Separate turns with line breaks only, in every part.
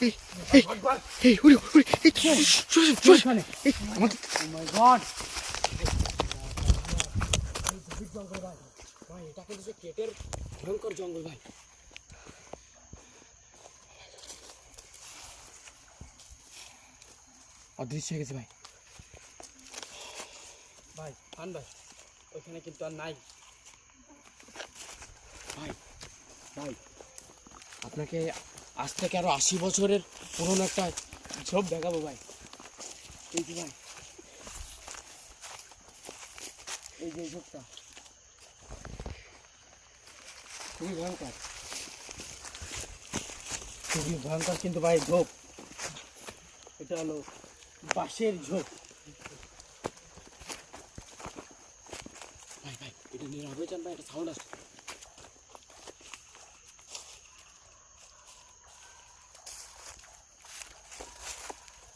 এই এই এই উড়ি উড়ি এই চল এই আমাদের
ও মাই গড জঙ্গল ভাই ভাই এটা কিন্তু যে কেটের ভয়ঙ্কর জঙ্গল ভাই অদৃশ্য হয়ে গেছে ভাই ভাই আন ভাই ওইখানে কিন্তু আর নাই ভাই ভাই আপনাকে আজ থেকে আরো 80 বছরের পুরনো একটা ঝোপ দেখাবো ভাই এই যে ভাই এই যে ঝোপটা খুবই ভয়ঙ্কর কিন্তু ভাই ঝোপ এটা হলো বাঁশের ঝোপ ভাই ভাই এটা নিয়ে হবে চান ভাই একটা সাউন্ড আসছে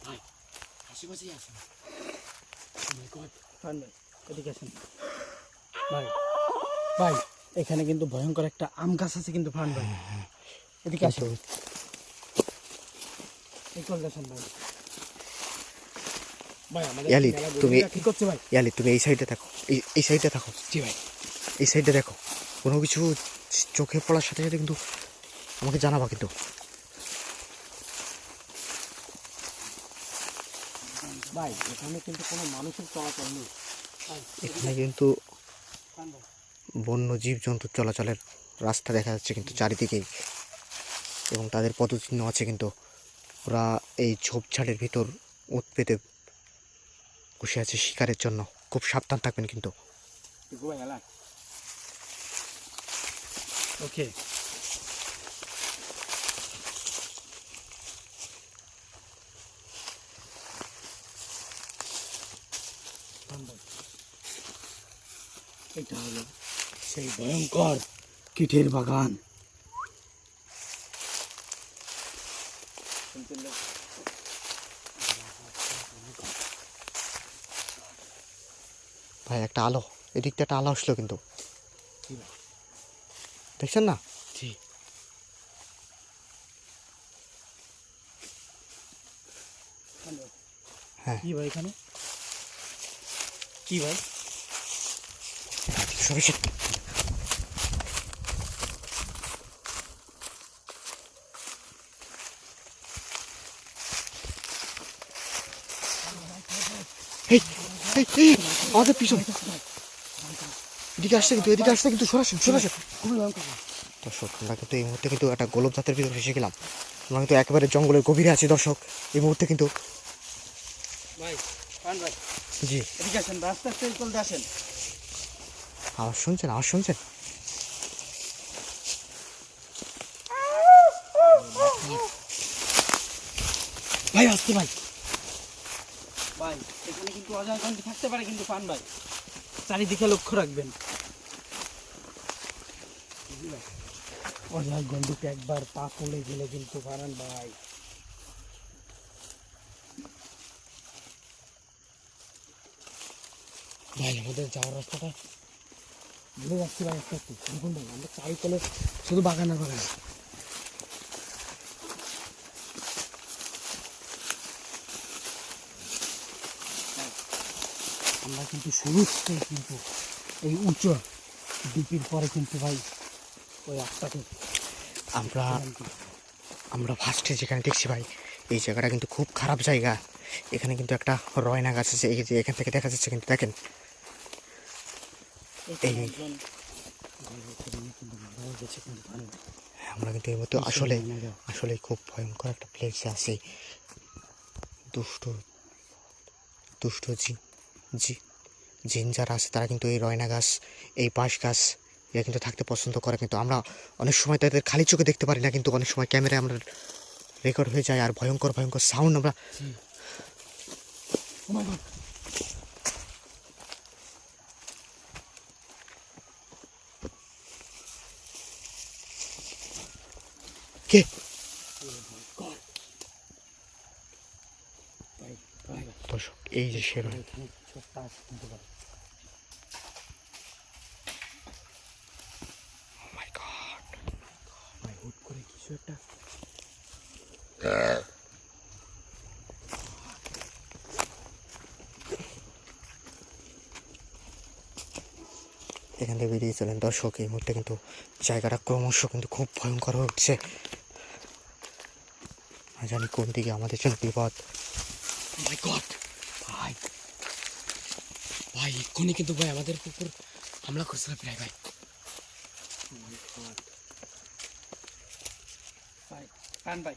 ভাই আশেপাশেই আছে ভাই এদিকে আসেন ভাই ভাই এখানে কিন্তু ভয়ঙ্কর একটা আম গাছ আছে কিন্তু ফান ভাই এদিকে আসেন
ইয়ালি তুমি ইয়ালি তুমি এই সাইডে থাকো এই সাইডে থাকো
জি ভাই
এই সাইডে দেখো কোনো কিছু চোখে পড়ার সাথে সাথে কিন্তু আমাকে জানাবা কিন্তু
ভাই এখানে কিন্তু কোনো মানুষের চলাচল নেই
এখানে কিন্তু বন্য জীবজন্তুর চলাচলের রাস্তা দেখা যাচ্ছে কিন্তু চারিদিকেই এবং তাদের পদচিহ্ন আছে কিন্তু ওরা এই ঝোপঝাড়ের ভিতর ওত পেতে বসে আছে শিকারের জন্য খুব সাবধান থাকবেন কিন্তু
ওকে এটা হলো সেই ভয়ঙ্কর কিটের বাগান
ভাই একটা আলো এদিকটা একটা আলো আসলো কিন্তু দেখছেন না
জি
হ্যাঁ
কি ভাই এখানে কি ভাই
সবাই এই এই এই আমাদের পিছনে এদিকে আসছে কিন্তু সরাসরি দর্শক আমরা কিন্তু এই মুহূর্তে কিন্তু একটা গোলপ জাতের ভিতরে এসে গেলাম আমরা কিন্তু একেবারে জঙ্গলের গভীরে আছি দর্শক এই মুহূর্তে কিন্তু
ভাই পান ভাই
জি
এদিকে আসেন রাস্তা থেকে চলতে আসেন
আওয়াজ শুনছেন
ভাই আসতে ভাই ভাই এখানে কিন্তু অজানা থাকতে পারে কিন্তু পান ভাই চারিদিকে লক্ষ্য রাখবেন অজানা গন্ধকে একবার পা পড়ে গেলে কিন্তু পারেন ভাই ভাই আমাদের যাওয়ার রাস্তাটা ভুলে যাচ্ছি ভাই একটু দেখুন ভাই আমরা চারিতলে শুধু বাগান আর বাগান আমরা কিন্তু শুরুতে কিন্তু এই উঁচু ডিপির পরে কিন্তু ভাই ওই রাস্তাতে
আমরা ফার্স্টে যেখানে দেখছি ভাই এই জায়গাটা কিন্তু খুব খারাপ জায়গা এখানে কিন্তু একটা রয়না গাছ আছে এই যে এখান থেকে দেখা যাচ্ছে কিন্তু দেখেন এই আমরা কিন্তু এই মতো আসলে খুব ভয়ঙ্কর একটা প্লেসে আছি দুষ্ট জিন যারা আছে তারা কিন্তু এই রয়না গাছ এই বাঁশ গাছ এরা কিন্তু থাকতে পছন্দ করে কিন্তু আমরা অনেক সময় তাদের খালি চোখে দেখতে পারি না কিন্তু অনেক সময় ক্যামেরায় আমরা রেকর্ড হয়ে যায় আর ভয়ঙ্কর সাউন্ড আমরা কে দর্শক এই যে শের
ভাই হুট করে কিছু একটা
এখান থেকে বেরিয়ে চলেন দর্শক। এই মুহূর্তে কিন্তু জায়গাটা ক্রমশ কিন্তু খুব ভয়ঙ্কর হয়ে উঠছে। না জানি কোন দিকে আমাদের জন্য বিপদ।
মাই গড ভাই, ভাই এক্ষুনি কিন্তু ভাই আমাদের উপর হামলা করছিল প্রায় ভাই। ভাই কান ভাই